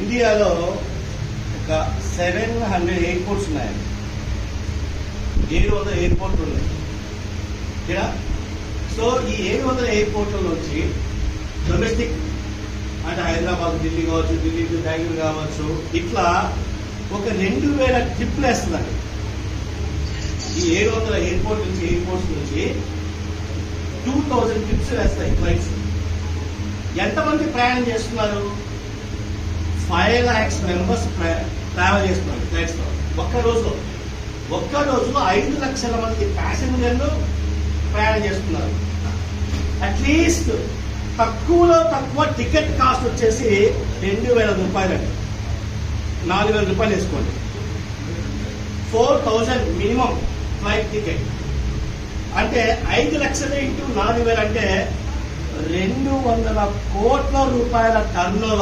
ఇండియాలో ఒక 700 ఎయిర్పోర్ట్స్ ఉన్నాయండి. 700 ఎయిర్పోర్ట్లు ఉన్నాయి ఇక్కడ. సో ఈ 700 ఎయిర్పోర్ట్ల నుంచి డొమెస్టిక్ అంటే హైదరాబాద్, ఢిల్లీ కావచ్చు, ఢిల్లీ టు బెంగళూరు కావచ్చు, ఇట్లా ఒక 2000 ట్రిప్లు వేస్తుందండి. ఈ 700 ఎయిర్పోర్ట్స్ నుంచి 2000 ట్రిప్స్ వేస్తాయి ఫ్లైట్స్. ఎంతమంది ప్రయాణం చేస్తున్నారు? 5 lakhs మెంబర్స్ ట్రావెల్ చేస్తున్నారు ఫ్లైట్స్ లో ఒక్కరోజు 5 లక్షల మంది ప్యాసింజర్లు ప్రయాణం చేస్తున్నారు. అట్లీస్ట్ తక్కువలో తక్కువ టికెట్ కాస్ట్ వచ్చేసి 2000 రూపాయలు అండి. 4000 రూపాయలు వేసుకోండి. 4000 మినిమం ఫ్లైట్ టికెట్ అంటే 5 లక్షలు ఇంటూ 4000 అంటే 200 కోట్ల రూపాయల టర్న్ ఓవర్.